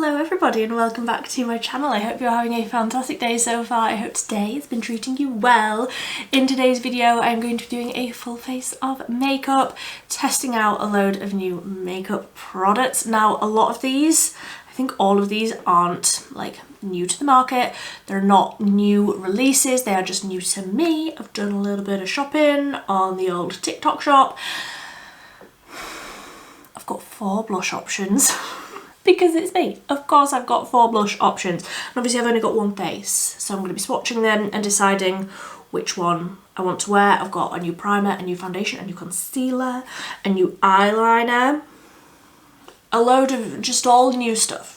Hello everybody and welcome back to my channel. I hope you're having a fantastic day so far. I hope today has been treating you well. In today's video I'm going to be doing a full face of makeup, testing out a load of new makeup products. Now a lot of these, I think all of these aren't like new to the market. They're not new releases, they are just new to me. I've done a little bit of shopping on the old TikTok shop. I've got 4 blush options. Because it's me. Of course I've got 4 blush options. And obviously I've only got one face, so I'm going to be swatching them and deciding which one I want to wear. I've got a new primer, a new foundation, a new concealer, a new eyeliner, a load of just all new stuff.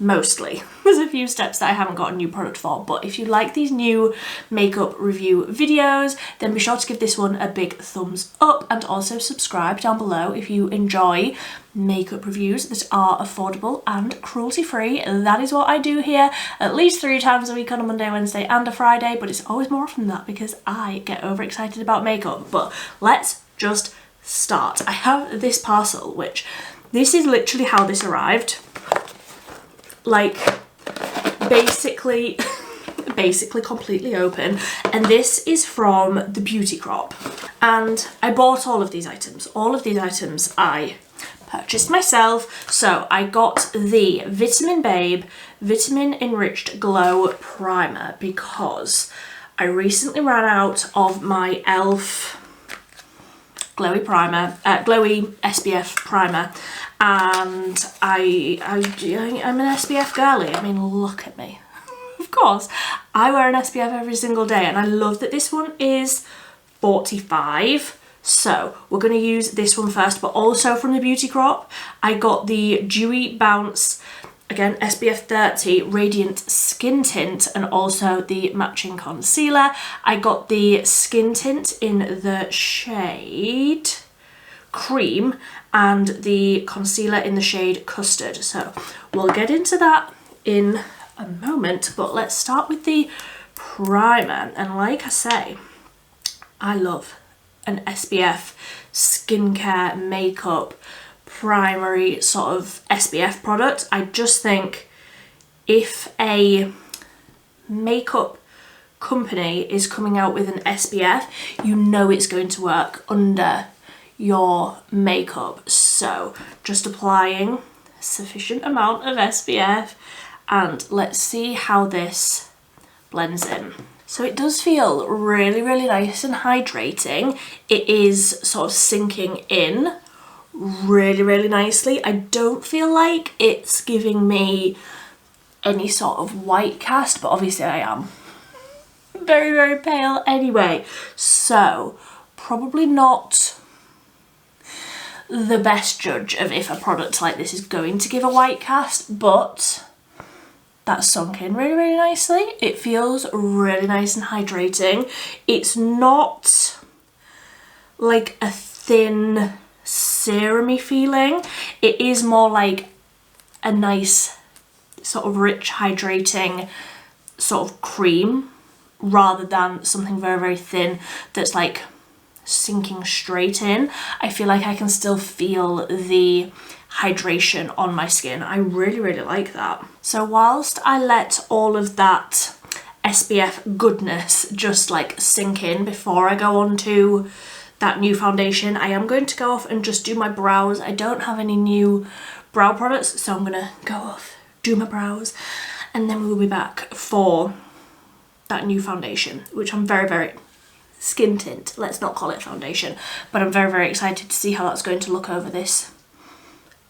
Mostly. There's a few steps that I haven't got a new product for, but if you like these new makeup review videos, then be sure to give this one a big thumbs up and also subscribe down below if you enjoy makeup reviews that are affordable and cruelty-free. That is what I do here at least 3 times a week on a Monday, Wednesday and a Friday, but it's always more often than that because I get overexcited about makeup. But let's just start. I have this parcel, which this is literally how this arrived. Like basically completely open, and this is from the Beauty Crop, and I bought all of these items. All of these items I purchased myself. So I got the Vitamin Babe Vitamin Enriched Glow Primer because I recently ran out of my e.l.f. glowy primer, glowy SPF primer, and I'm an SPF girly. I mean, look at me. Of course, I wear an SPF every single day, and I love that this one is 45. So we're going to use this one first, but also from the Beauty Crop, I got the Dewy Bounce, again SPF 30 Radiant Skin Tint, and also the matching concealer. I got the skin tint in the shade Cream and the concealer in the shade Custard. So we'll get into that in a moment, but let's start with the primer. And like I say, I love an SPF skincare makeup primary sort of SPF product. I just think if a makeup company is coming out with an SPF, you know it's going to work under your makeup. So just applying a sufficient amount of SPF, and let's see how this blends in. So it does feel really, really nice and hydrating. It is sort of sinking in really, really nicely. I don't feel like it's giving me any sort of white cast, but obviously I am very, very pale anyway. So probably not the best judge of if a product like this is going to give a white cast, but that's sunk in really, really nicely. It feels really nice and hydrating. It's not like a thin serum-y feeling. It is more like a nice sort of rich hydrating sort of cream rather than something very, very thin that's like sinking straight in. I feel like I can still feel the hydration on my skin. I really, really like that. So whilst I let all of that SPF goodness just like sink in before I go on to that new foundation, I am going to go off and just do my brows. I don't have any new brow products, so I'm gonna go off, do my brows, and then we'll be back for that new foundation, which I'm very, very skin tint, let's not call it foundation, but I'm very, very excited to see how that's going to look over this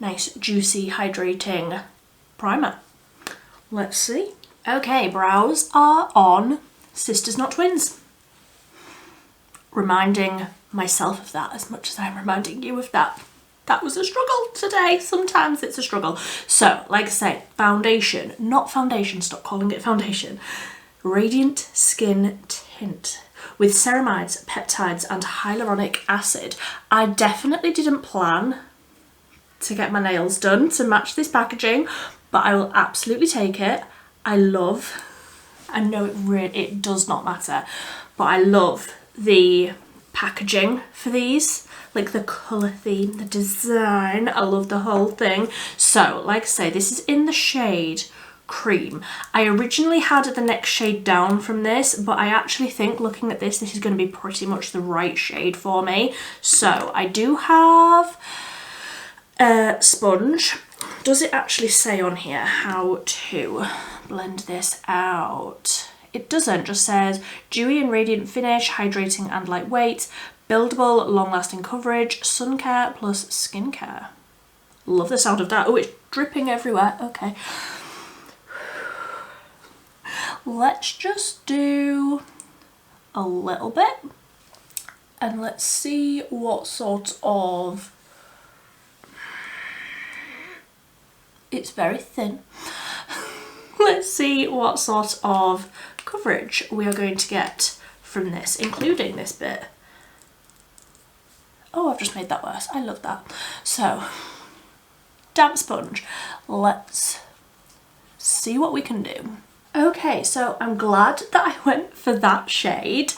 nice juicy hydrating primer. Let's see. Okay, brows are on. Sisters not twins. Reminding myself of that as much as I'm reminding you of that. That was a struggle today. Sometimes it's a struggle. So like I say, foundation, not foundation, stop calling it foundation. Radiant Skin Tint with ceramides, peptides and hyaluronic acid. I definitely didn't plan to get my nails done to match this packaging, but I will absolutely take it. I know it does not matter, but I love the packaging for these, like the colour theme, the design. I love the whole thing. So like I say, this is in the shade Cream. I originally had the next shade down from this, but I actually think looking at this is going to be pretty much the right shade for me. So I do have a sponge. Does it actually say on here how to blend this out? It doesn't, just says dewy and radiant finish, hydrating and lightweight, buildable, long-lasting coverage, sun care plus skincare. Love the sound of that. Oh, it's dripping everywhere. Okay. Let's just do a little bit and let's see what sort of, it's very thin. Let's see what sort of coverage we are going to get from this, including this bit. Oh, I've just made that worse. I love that. So, damp sponge. Let's see what we can do. Okay, so I'm glad that I went for that shade.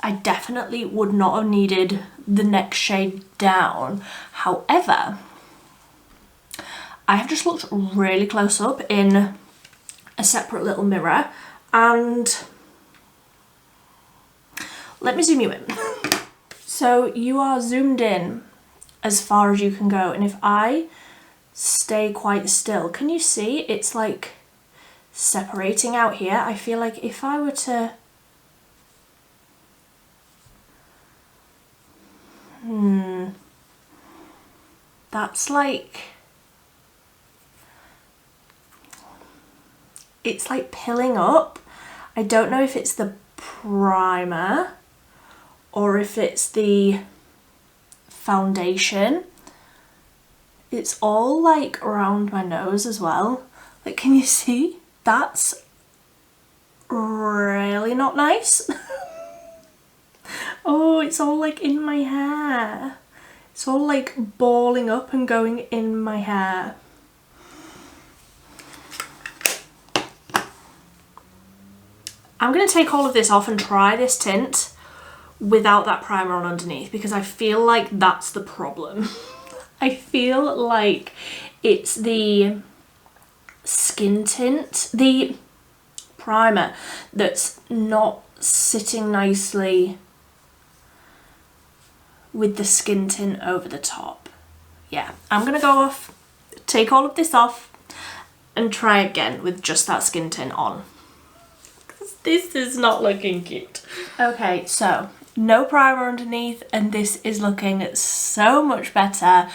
I definitely would not have needed the next shade down. However, I have just looked really close up in a separate little mirror, and let me zoom you in. So you are zoomed in as far as you can go, and if I stay quite still, can you see it's like separating out here? I feel like if I were to that's like, it's like pilling up. I don't know if it's the primer or if it's the foundation. It's all like around my nose as well. Like, can you see? That's really not nice. Oh, it's all like in my hair. It's all like balling up and going in my hair. I'm going to take all of this off and try this tint without that primer on underneath, because I feel like that's the problem. I feel like it's the skin tint, the primer, that's not sitting nicely with the skin tint over the top. Yeah, I'm gonna go off, take all of this off and try again with just that skin tint on. This is not looking cute. Okay, so no primer underneath, and this is looking so much better.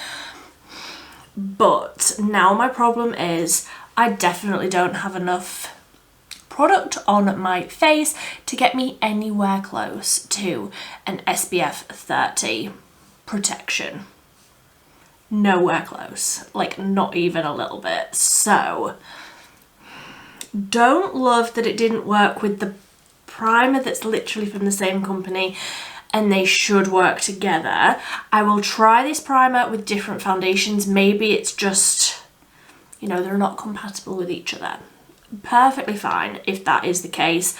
But now my problem is I definitely don't have enough product on my face to get me anywhere close to an SPF 30 protection. Nowhere close, like not even a little bit. So don't love that it didn't work with the primer that's literally from the same company, and they should work together. I will try this primer with different foundations. Maybe it's just, you know, they're not compatible with each other. Perfectly fine if that is the case,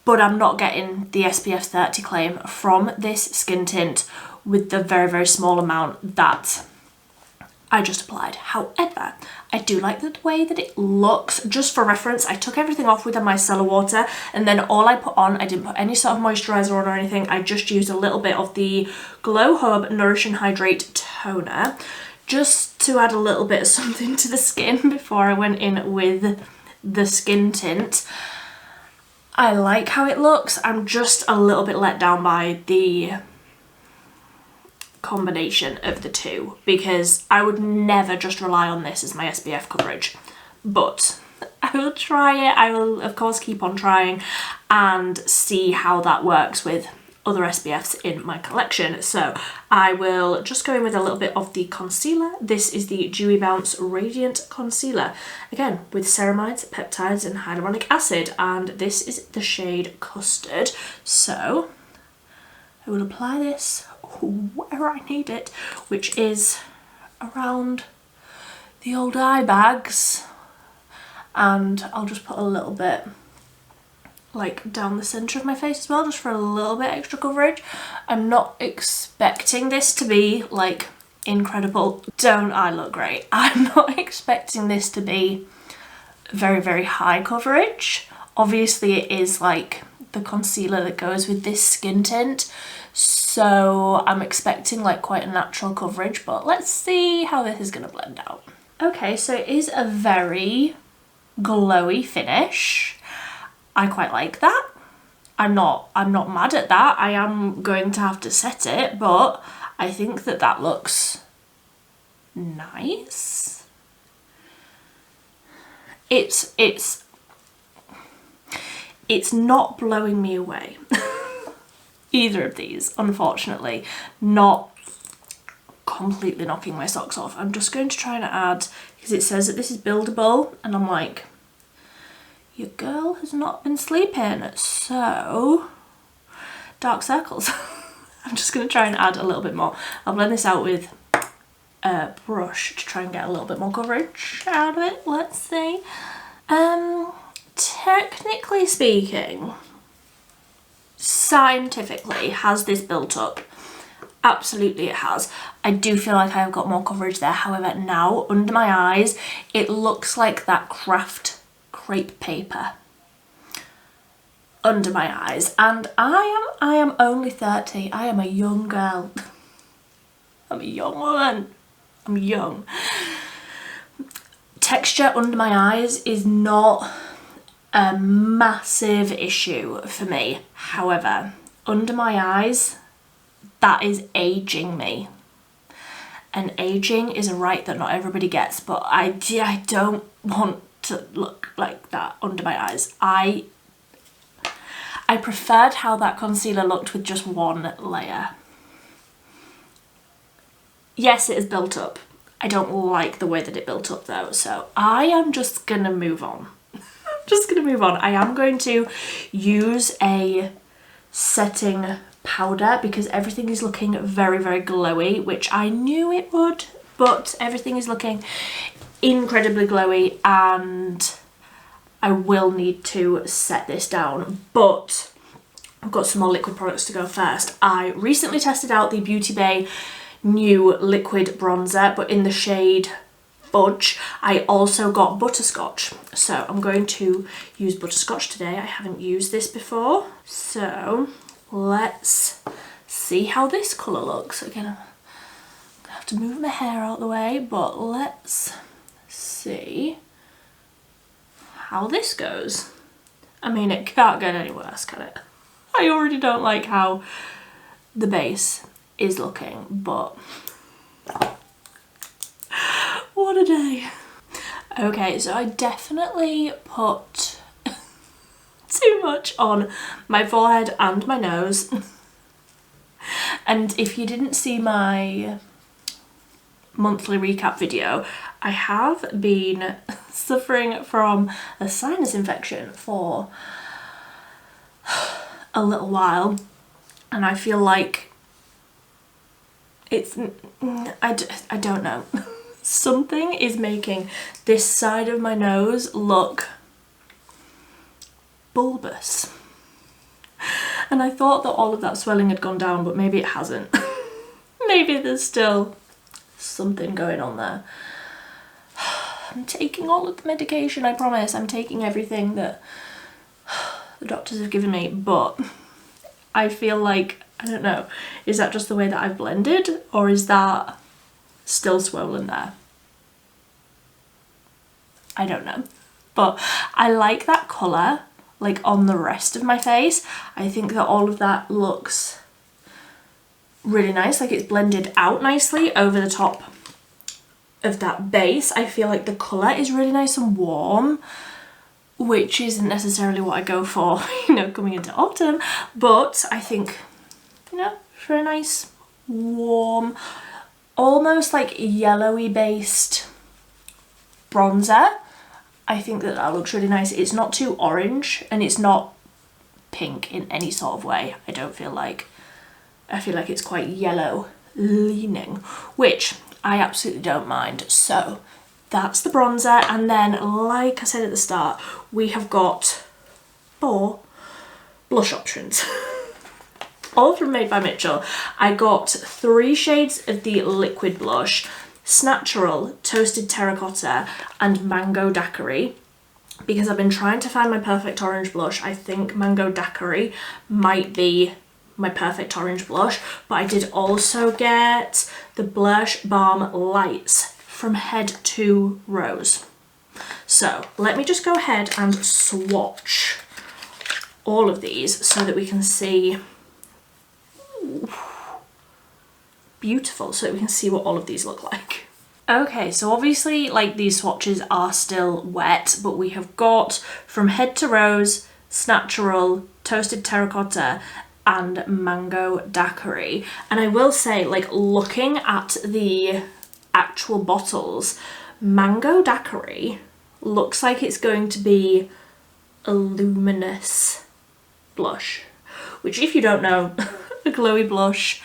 but I'm not getting the SPF 30 claim from this skin tint with the very, very small amount that I just applied. However, I do like the way that it looks. Just for reference, I took everything off with a micellar water, and then all I put on, I didn't put any sort of moisturizer on or anything. I just used a little bit of the Glow Hub Nourish and Hydrate toner just to add a little bit of something to the skin before I went in with the skin tint. I like how it looks. I'm just a little bit let down by the combination of the two, because I would never just rely on this as my SPF coverage, but I will try it. I will of course keep on trying and see how that works with other SPFs in my collection. So I will just go in with a little bit of the concealer. This is the Dewy Bounce Radiant Concealer, again with ceramides, peptides and hyaluronic acid, and this is the shade Custard. So I will apply this where I need it, which is around the old eye bags, and I'll just put a little bit like down the centre of my face as well, just for a little bit extra coverage. I'm not expecting this to be like incredible. Don't I look great? I'm not expecting this to be very, very high coverage. Obviously it is like the concealer that goes with this skin tint, so I'm expecting like quite a natural coverage, but let's see how this is going to blend out. Okay, so it is a very glowy finish. I quite like that. I'm not mad at that. I am going to have to set it, but I think that that looks nice. It's not blowing me away. Either of these, unfortunately. Not completely knocking my socks off. I'm just going to try and add, because it says that this is buildable, and I'm like, your girl has not been sleeping, so dark circles. I'm just going to try and add a little bit more. I'll blend this out with a brush to try and get a little bit more coverage out of it. Let's see. Technically speaking, scientifically, has this built up? Absolutely it has. I do feel like I've got more coverage there. However, now under my eyes, it looks like that craft crepe paper under my eyes. And I am only 30. I am a young girl. I'm a young woman. I'm young. Texture under my eyes is not a massive issue for me. However, under my eyes, that is aging me. And aging is a right that not everybody gets, but I don't want to look like that under my eyes. I preferred how that concealer looked with just one layer. Yes, it is built up. I don't like the way that it built up though, so I am just gonna move on. I am going to use a setting powder because everything is looking very, very glowy, which I knew it would, but everything is looking incredibly glowy and I will need to set this down, but I've got some more liquid products to go first. I recently tested out the Beauty Bay new liquid bronzer, but in the shade Fudge. I also got butterscotch, so I'm going to use butterscotch today. I haven't used this before, so let's see how this colour looks. Again, I'm gonna have to move my hair out of the way, but let's see how this goes. I mean, it can't get any worse, can it? I already don't like how the base is looking, but what a day. Okay, so I definitely put too much on my forehead and my nose. And if you didn't see my monthly recap video, I have been suffering from a sinus infection for a little while, and I feel like it's, I don't know. Something is making this side of my nose look bulbous. And I thought that all of that swelling had gone down, but maybe it hasn't. Maybe there's still something going on there. I'm taking all of the medication, I promise. I'm taking everything that the doctors have given me, but I feel like, I don't know, is that just the way that I've blended, or is that still swollen there? I don't know, but I like that colour like on the rest of my face. I think that all of that looks really nice, like it's blended out nicely over the top of that base. I feel like the colour is really nice and warm, which isn't necessarily what I go for, you know, coming into autumn, but I think, you know, for a nice warm, almost like yellowy based bronzer, I think that that looks really nice. It's not too orange and it's not pink in any sort of way. I don't feel like, I feel like it's quite yellow leaning, which I absolutely don't mind. So that's the bronzer, and then like I said at the start, we have got 4 blush options. All from Made by Mitchell. I got 3 shades of the liquid blush, Snatural, Toasted Terracotta and Mango Daiquiri, because I've been trying to find my perfect orange blush. I think Mango Daiquiri might be my perfect orange blush, but I did also get the Blush Balm Lights from Head to Rose. So let me just go ahead and swatch all of these so that we can see. Ooh, beautiful, so that we can see what all of these look like. Okay, so obviously like these swatches are still wet, but we have got from Head to Rose, Snatural, Toasted Terracotta and Mango Daiquiri. And I will say, like, looking at the actual bottles, Mango Daiquiri looks like it's going to be a luminous blush, which, if you don't know, a glowy blush,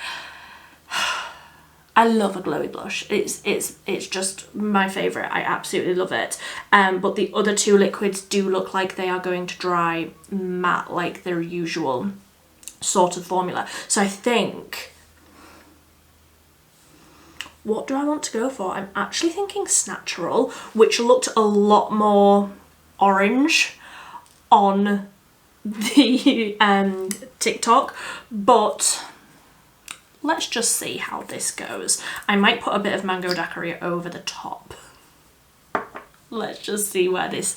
I love a glowy blush. It's just my favourite. I absolutely love it. But the other 2 liquids do look like they are going to dry matte like their usual sort of formula. So I think, what do I want to go for? I'm actually thinking Snatural, which looked a lot more orange on the TikTok, but let's just see how this goes. I might put a bit of Mango Daiquiri over the top. Let's just see where this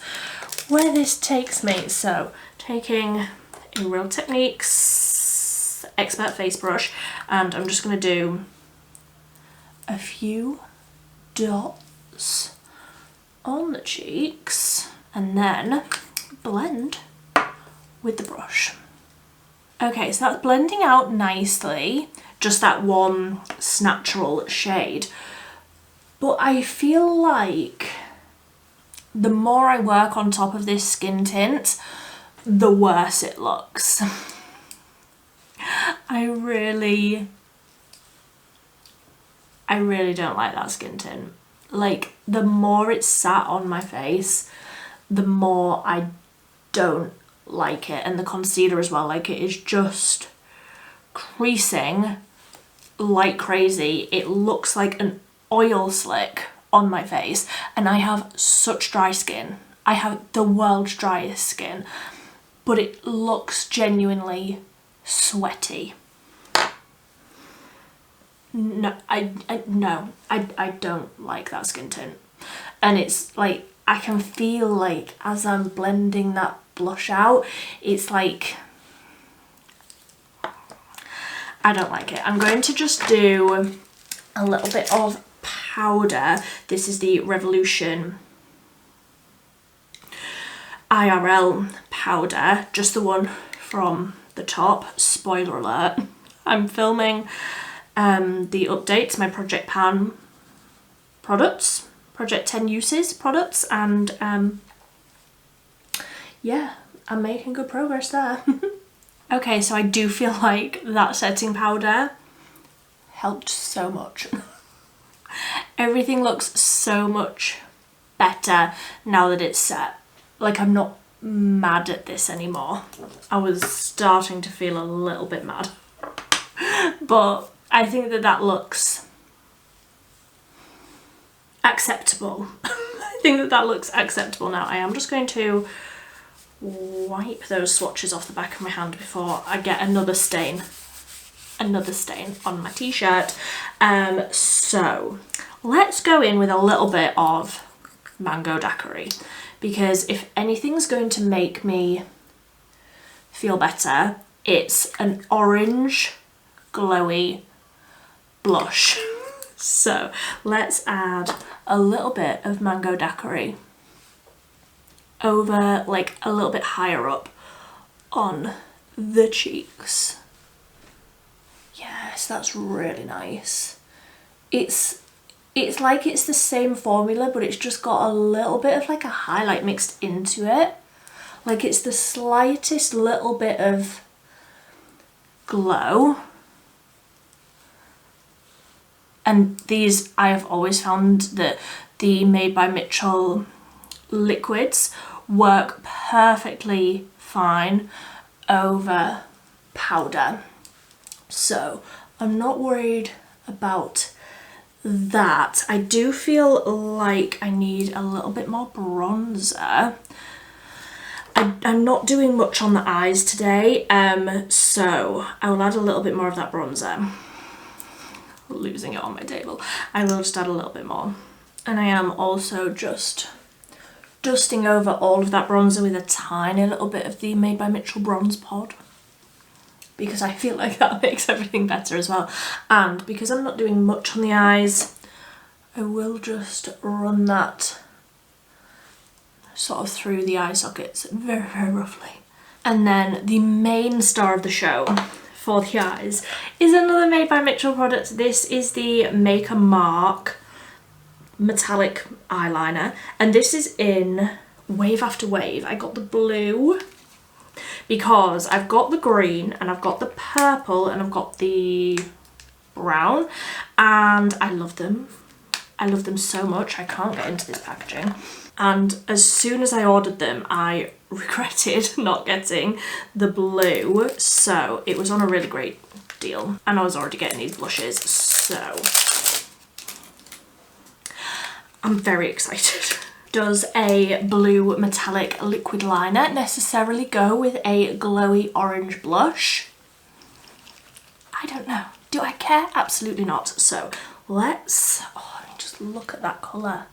takes me. So taking a Real Techniques Expert Face Brush, and I'm just going to do a few dots on the cheeks and then blend with the brush. Okay, so that's blending out nicely, just that one Snatural shade. But I feel like the more I work on top of this skin tint, the worse it looks. I really don't like that skin tint. Like, the more it's sat on my face, the more I don't like it. And the concealer as well, like, it is just creasing like crazy. It looks like an oil slick on my face, and I have such dry skin. I have the world's driest skin, but it looks genuinely sweaty. No, I don't like that skin tint. And it's like, I can feel like as I'm blending that blush out, it's like, I don't like it. I'm going to just do a little bit of powder. This is the Revolution IRL powder, just the one from the top. Spoiler alert, I'm filming the updates, my Project Pan products, Project 10 Uses products, and yeah, I'm making good progress there. Okay, so I do feel like that setting powder helped so much. Everything looks so much better now that it's set. Like, I'm not mad at this anymore. I was starting to feel a little bit mad. But I think that that looks acceptable. I think that that looks acceptable now. I am just going to wipe those swatches off the back of my hand before I get another stain on my t-shirt. So let's go in with a little bit of Mango Daiquiri, because if anything's going to make me feel better, it's an orange glowy blush. So let's add a little bit of Mango Daiquiri over, like, a little bit higher up on the cheeks. Yes, that's really nice. It's like it's the same formula, but it's just got a little bit of like a highlight mixed into it. Like, it's the slightest little bit of glow. And these, I have always found that the Made by Mitchell liquids work perfectly fine over powder. So I'm not worried about that. I do feel like I need a little bit more bronzer. I'm not doing much on the eyes today, so I will add a little bit more of that bronzer. Losing it on my table. I will just add a little bit more. And I am also just dusting over all of that bronzer with a tiny little bit of the Made by Mitchell Bronze Pod, because I feel like that makes everything better as well. And because I'm not doing much on the eyes, I will just run that sort of through the eye sockets very, very roughly. And then the main star of the show for the eyes is another Made by Mitchell product. This is the Make a Mark metallic eyeliner, and this is in Wave After Wave. I got the blue because I've got the green and I've got the purple and I've got the brown, and I love them. I love them so much. I can't get into this packaging. And as soon as I ordered them, I regretted not getting the blue. So it was on a really great deal. And I was already getting these blushes. So I'm very excited. Does a blue metallic liquid liner necessarily go with a glowy orange blush? I don't know. Do I care? Absolutely not. So let's, oh, just look at that colour.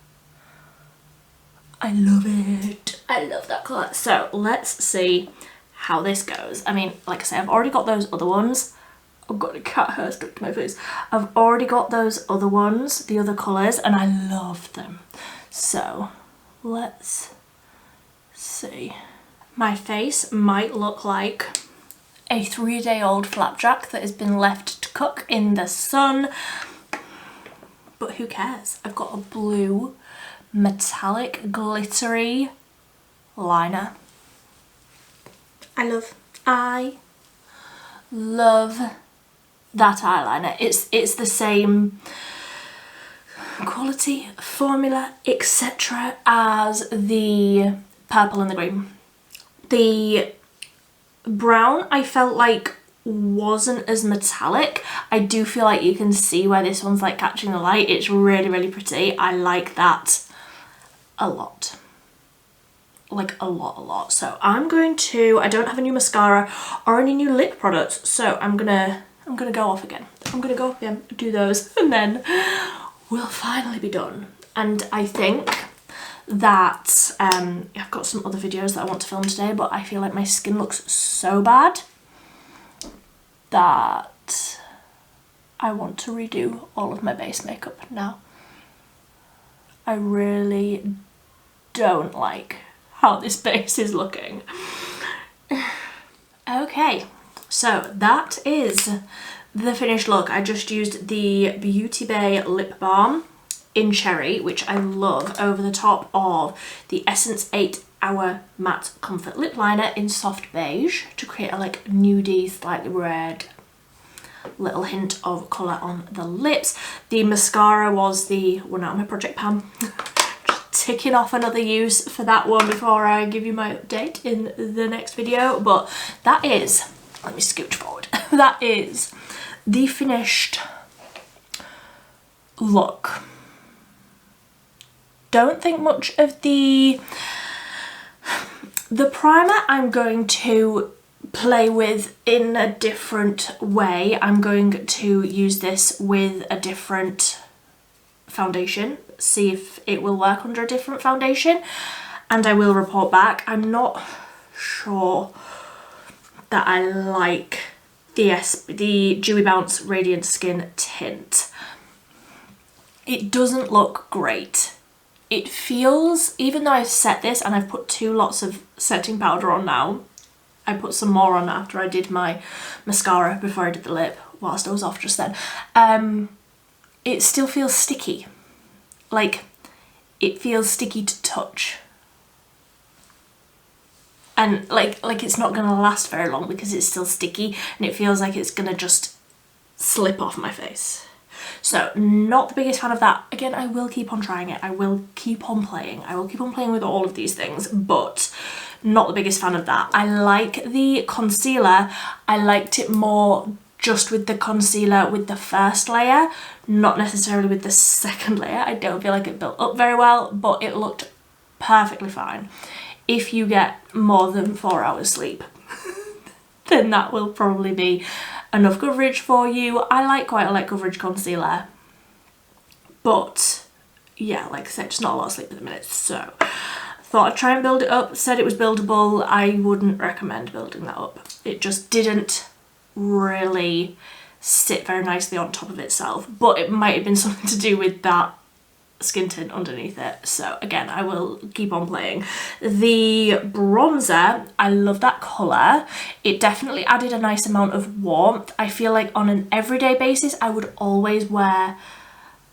I love it. I love that colour. So let's see how this goes. I mean, like I say, I've already got those other ones. I've got a cat hair stuck to my face. I've already got those other ones, the other colours, and I love them. So let's see. My face might look like a 3-day-old flapjack that has been left to cook in the sun, but who cares? I've got a blue metallic glittery liner. I love that eyeliner. It's the same quality, formula, etc. as the purple and the green. The brown I felt like wasn't as metallic. I do feel like you can see where this one's like catching the light. It's really, really pretty. I like that a lot. Like a lot. So I'm going to, I don't have a new mascara or any new lip products, so I'm gonna go off again. I'm gonna go off again, do those, and then we'll finally be done. And I think that I've got some other videos that I want to film today, but I feel like my skin looks so bad that I want to redo all of my base makeup now. I really don't like how this base is looking. Okay, so that is the finished look. I just used the Beauty Bay lip balm in Cherry, which I love, over the top of the Essence 8 Hour Matte Comfort Lip Liner in Soft Beige to create a like nudie, slightly red little hint of colour on the lips. The mascara was the one out of my Project Pan. Ticking off another use for that one before I give you my update in the next video, but that is, let me scooch forward, that is the finished look. Don't think much of the primer. I'm going to play with in a different way. I'm going to use this with a different foundation, see if it will work under a different foundation, and I will report back. I'm not sure that I like the Dewy Bounce Radiant Skin tint. It doesn't look great. It feels, even though I've set this and I've put 2 lots of setting powder on now, I put some more on after I did my mascara before I did the lip whilst I was off just then, it still feels sticky. Like, it feels sticky to touch. And like it's not gonna last very long because it's still sticky and it feels like it's gonna just slip off my face. So not the biggest fan of that. Again, I will keep on trying it. I will keep on playing. I will keep on playing with all of these things, but not the biggest fan of that. I like the concealer. I liked it more just with the concealer with the first layer, not necessarily with the second layer. I don't feel like it built up very well, but it looked perfectly fine. If you get more than 4 hours sleep, then that will probably be enough coverage for you. I like quite a light coverage concealer, but yeah, like I said, just not a lot of sleep at the minute, so thought I'd try and build it up. Said it was buildable. I wouldn't recommend building that up. It just didn't really sit very nicely on top of itself, but it might have been something to do with that skin tint underneath it. So again, I will keep on playing. The bronzer, I love that colour. It definitely added a nice amount of warmth. I feel like on an everyday basis, I would always wear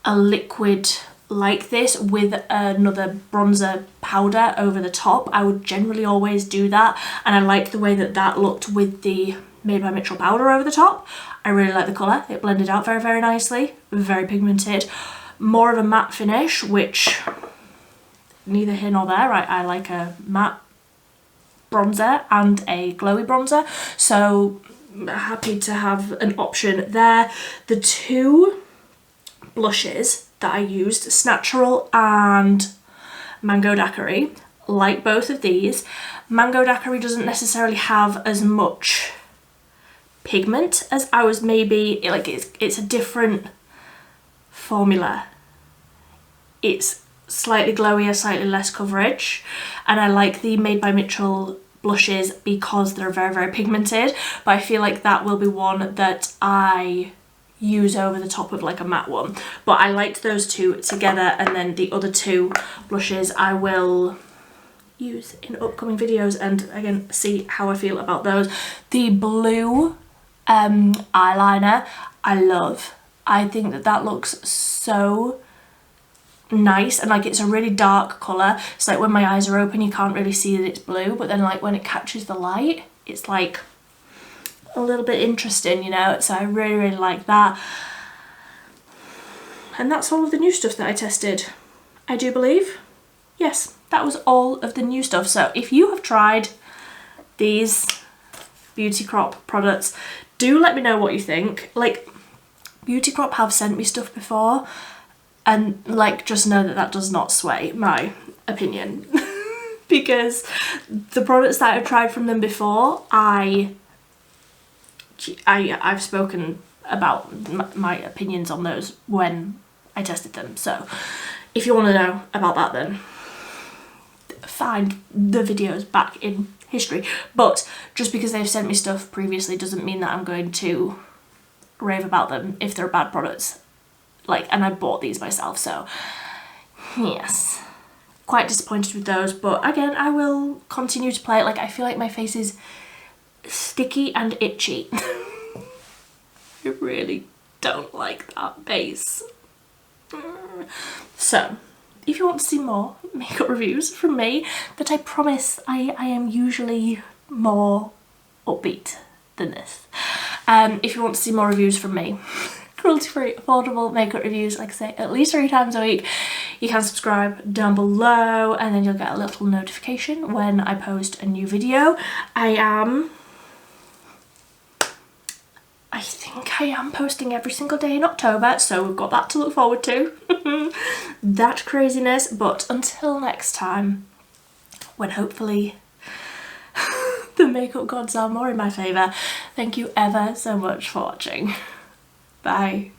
a liquid like this with another bronzer powder over the top. I would generally always do that, and I like the way that that looked with the Made by Mitchell powder over the top. I really like the colour. It blended out very, very nicely. Very pigmented. More of a matte finish, which neither here nor there. I like a matte bronzer and a glowy bronzer, so happy to have an option there. The two blushes that I used, Snatural and Mango Daiquiri, like both of these. Mango Daiquiri doesn't necessarily have as much pigment as I was maybe, like it's a different formula. It's slightly glowier, slightly less coverage, and I like the Made by Mitchell blushes because they're very, very pigmented, but I feel like that will be one that I use over the top of like a matte one. But I liked those two together, and then the other two blushes I will use in upcoming videos and again see how I feel about those. The blue eyeliner I love. I think that that looks so nice, and like it's a really dark colour, so like when my eyes are open you can't really see that it's blue, but then like when it catches the light it's like a little bit interesting, you know, so I really, really like that. And that's all of the new stuff that I tested, I do believe. Yes, that was all of the new stuff. So if you have tried these Beauty Crop products, do let me know what you think. Like, Beauty Crop have sent me stuff before, and like just know that that does not sway my opinion because the products that I've tried from them before, I've spoken about my opinions on those when I tested them. So if you want to know about that, then find the videos back in history. But just because they've sent me stuff previously doesn't mean that I'm going to rave about them if they're bad products. Like, and I bought these myself, so yes, quite disappointed with those. But again, I will continue to play it. Like, I feel like my face is sticky and itchy. I really don't like that base. So if you want to see more makeup reviews from me, that I promise I am usually more upbeat than this. If you want to see more reviews from me, cruelty-free, affordable makeup reviews, like I say, at least 3 times a week, you can subscribe down below, and then you'll get a little notification when I post a new video. I think I am posting every single day in October, so we've got that to look forward to. That craziness. But until next time, when hopefully the makeup gods are more in my favour, thank you ever so much for watching. Bye.